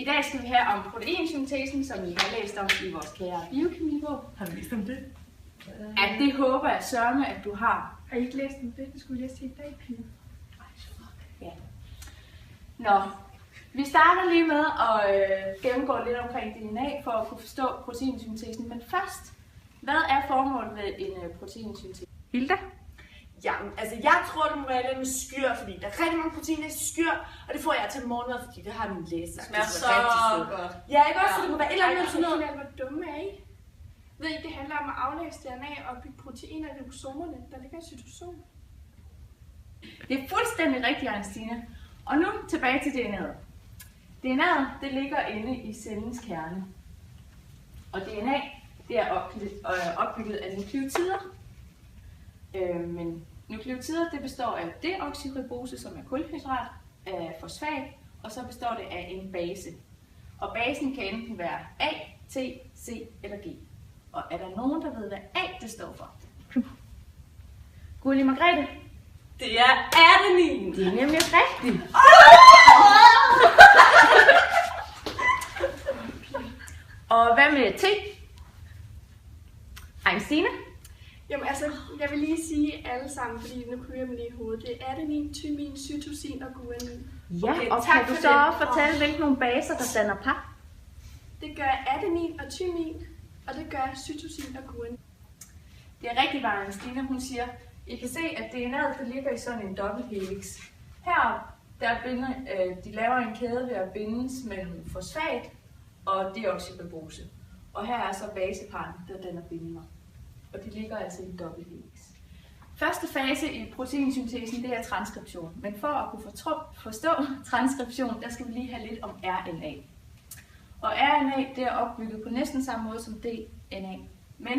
dag skal vi have om proteinsyntesen, som I har læst om i vores kære biokemibog. Har du læst om det? Ja, det håber jeg sørme, at du har. Har I ikke læst om det? Det skulle vi læse i dag, Pia. Ja. Nå, vi starter lige med at gennemgå lidt omkring DNA for at kunne forstå proteinsyntesen. Men først, hvad er formålet med en proteinsyntese? Hilda? Jamen, altså jeg tror, det må være lidt med skyr, fordi der er rigtig mange proteiner i skyr, og det får jeg til morgenmad, fordi det har min læge sagt. Det Det smager rigtig så sødt. godt. Ja, ikke også? Så det må være et eller andet sådan noget. Hvor dumme er I? Ved I, det handler om at aflæse DNA og bygge proteiner i ribosomerne, der ligger i cytosom. Det er fuldstændig rigtigt, Ejnstine. Og nu tilbage til DNA'et. DNA'et, det ligger inde i cellens kerne. Og DNA, det er opbygget af nukleotider. Men nukleotider, det består af deoxyribose, som er kulhydrat, af fosfat, og så består det af en base. Og basen kan enten være A, T, C eller G. Og er der nogen, der ved, hvad A det står for? Gurli Margrethe? Det er adenin. Det er nemlig rigtigt. Og hvad med T? Ejnstine? Jamen altså, jeg vil lige sige alle sammen, fordi nu kører jeg mig lige i hovedet. Det er adenin, tymin, cytosin og guanin. Ja, Okay, og tak kan du for så det. også fortælle, hvilke nogle baser, der danner par? Det gør adenin og tymin, og det gør cytosin og guanin. Det er rigtigt, hvad Ejnstine hun siger. I kan se, at DNA'et det ligger i sådan en dobbelthelix. Her de laver en kæde ved at bindes mellem fosfat og deoxyribose. Og her er så baseparten, der danner bindinger. Og de ligger altså i en dobbelthelix. Første fase i proteinsyntesen, det er transkription. Men for at kunne forstå transkription, der skal vi lige have lidt om RNA. Og RNA, det er opbygget på næsten samme måde som DNA. Men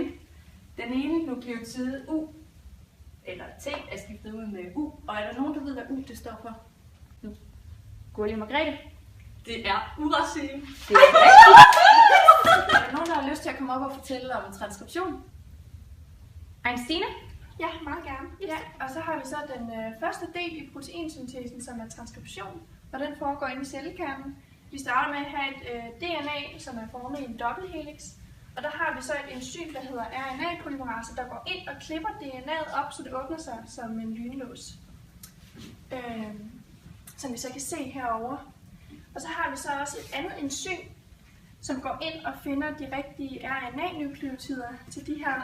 den ene nukleotide U, eller T, er skiftet ud med U. Og er der nogen, der ved, hvad U det står for? Nu. Gurli Margrethe? Det er uracil. Det er rigtigt. Er der nogen, der har lyst til at komme op og fortælle om transkription? Ejnstine? Ja, meget gerne. Ja, og så har vi så den første del i proteinsyntesen, som er transkription, og den foregår inde i cellekernen. Vi starter med at have et DNA, som er formet i en dobbelthelix, og der har vi så et enzym, der hedder RNA-polymerase, der går ind og klipper DNA'et op, så det åbner sig som en lynlås. Som vi så kan se herovre. Og så har vi så også et andet enzym, som går ind og finder de rigtige RNA-nukleotider til de her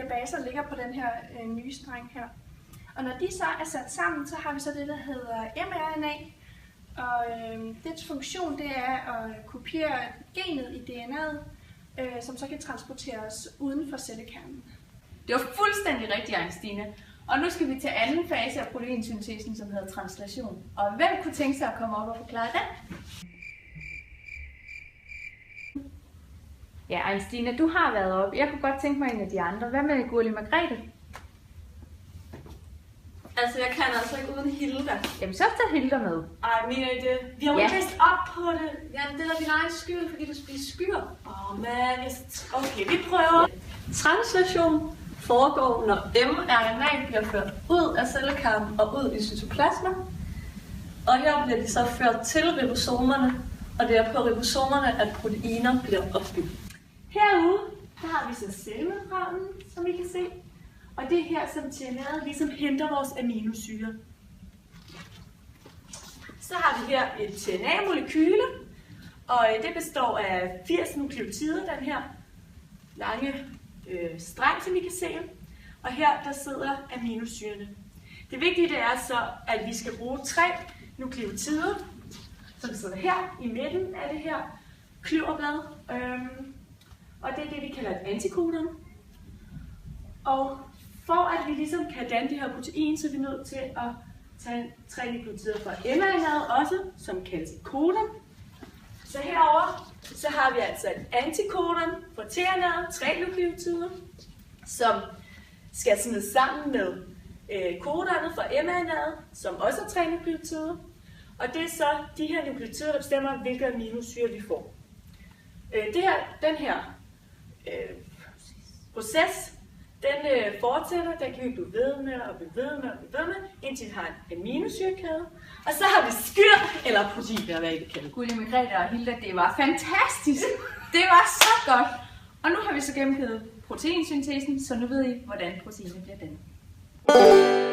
baser, der ligger på den her nye streng her. Og når de så er sat sammen, så har vi så det, der hedder mRNA. Og dets funktion, det er at kopiere genet i DNA'et, som så kan transporteres uden for cellekernen. Det var fuldstændig rigtigt, Ejnstine. Og nu skal vi til anden fase af proteinsyntesen, som hedder translation. Og hvem kunne tænke sig at komme op og forklare den? Ja, Ejnstine, du har været op. Jeg kunne godt tænke mig en af de andre. Hvad med Gurli Margrethe? Altså, jeg kan altså ikke uden Hilda. Jamen, så tager Hilda med. Ej, mener I det? Vi har jo Ja. ikke læst op på det. Jamen, det er din egen skyld, fordi du spiser skyr. Okay, vi prøver. Translation foregår, når mRNA bliver ført ud af cellekernen og ud i cytoplasma. Og her bliver de så ført til ribosomerne, og det er på ribosomerne, at proteiner bliver opbygget. Herude, der har vi så cellemembranen, som I kan se. Og det er her, som DNA'et ligesom henter vores aminosyre. Så har vi her et DNA-molekyle, og det består af 80 nukleotider, den her lange streng, som I kan se. Og her, der sidder aminosyrene. Det vigtige det er så, at vi skal bruge 3 nukleotider, som sidder her i midten af det her kløverblad. Og det er det, vi kalder et antikodon. Og for at vi ligesom kan danne det her protein, så er vi nødt til at tage 3 nukleotider fra mRNA'et også, som kaldes et kodon. Så herover så har vi altså et antikodon fra tRNA'et, 3 nukleotider, som skal smides sammen med kodonet fra mRNA'et, som også er 3 nukleotider. Og det er så de her nukleotider, der bestemmer, hvilke aminosyre vi får. Den her proces, Den fortsætter, den kan vi blive ved med og blive ved med og blive ved med, indtil vi har en aminosyrekæde. Og så har vi skyr, eller proteiner, hvad I vil kalde det. Gulli, Margrethe og Hilda, det var fantastisk. Det var så godt. Og nu har vi så gennemgået proteinsyntesen, så nu ved I, hvordan proteiner bliver dannet.